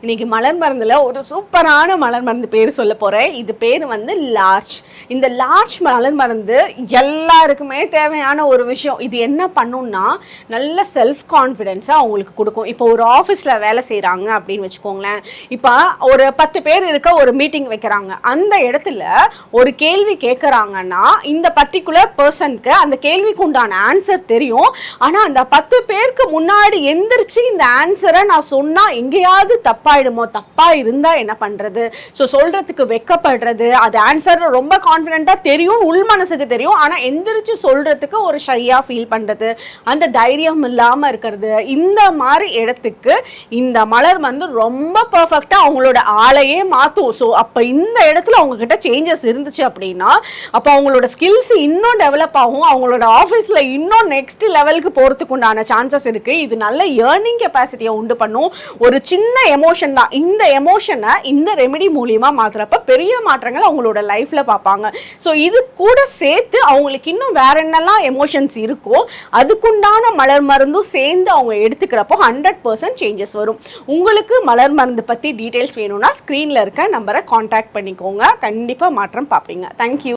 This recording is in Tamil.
இன்னைக்கு மலர் மருந்துல ஒரு சூப்பரான மலர் மருந்து பேர் சொல்ல போறேன். இது பேர் வந்து லார்ச். இந்த லார்ச் மலர் மருந்து எல்லாருக்குமே தேவையான ஒரு விஷயம். இது என்ன பண்ணும்னா நல்ல செல்ஃப் கான்ஃபிடென்ஸா அவங்களுக்கு கொடுக்கும். இப்போ ஒரு ஆஃபீஸில் வேலை செய்கிறாங்க அப்படின்னு வச்சுக்கோங்களேன். இப்போ ஒரு 10 பேர் இருக்க ஒரு மீட்டிங் வைக்கிறாங்க. அந்த இடத்துல ஒரு கேள்வி கேட்குறாங்கன்னா இந்த பர்டிகுலர் பர்சனுக்கு அந்த கேள்விக்கு உண்டான ஆன்சர் தெரியும். ஆனால் அந்த 10 பேருக்கு முன்னாடி எந்திரிச்சு இந்த ஆன்சரை நான் சொன்னால் எங்கேயாவது தப்பாயிடுமோ, தப்பாக இருந்தால் என்ன பண்ணுறது, ஸோ சொல்கிறதுக்கு வெக்கப்படுறது, அது ஆன்சர் ரொம்ப கான்ஃபிடென்ட்டாக தெரியும், உள் மனசுக்கு தெரியும், ஆனால் எந்திரிச்சு சொல்கிறதுக்கு ஒரு ஷையாக ஃபீல் பண்ணுறது, அந்த தைரியம் இல்லாமல் இருக்கிறது. இந்த மாதிரி இடத்துக்கு இந்த மலர் வந்து ரொம்ப பர்ஃபெக்டாக அவங்களோட ஆளையே மாற்றும். ஸோ அப்போ இந்த இடத்துல அவங்கக்கிட்ட சேஞ்சஸ் இருந்துச்சு அப்படின்னா அப்போ அவங்களோட ஸ்கில்ஸ் இன்னும் டெவலப் ஆகும். அவங்களோட ஆஃபீஸில் இன்னும் நெக்ஸ்ட் லெவலுக்கு போகிறதுக்கு உண்டான சான்சஸ் இருக்குது. இது நல்ல ஏர்னிங் கெப்பாசிட்டியை உண்டு பண்ணும். ஒரு சின்ன எமோஷன் தான். இந்த எமோஷனை இந்த ரெமெடி மூலியமா மாத்துறப்ப பெரிய மாற்றங்கள் அவங்களோட லைஃப்ல பார்ப்பாங்க. ஸோ இது கூட சேர்த்து அவங்களுக்கு இன்னும் வேற என்னெல்லாம் எமோஷன்ஸ் இருக்கோ அதுக்குண்டான மலர் மருந்தும் சேர்ந்து அவங்க எடுத்துக்கிறப்போ 100% சேஞ்சஸ் வரும். உங்களுக்கு மலர் மருந்து பத்தி டீடைல்ஸ் வேணும்னா ஸ்கிரீன்ல இருக்க நம்பரை கான்டாக்ட் பண்ணிக்கோங்க. கண்டிப்பா மாற்றம் பார்ப்பீங்க. தேங்க்யூ.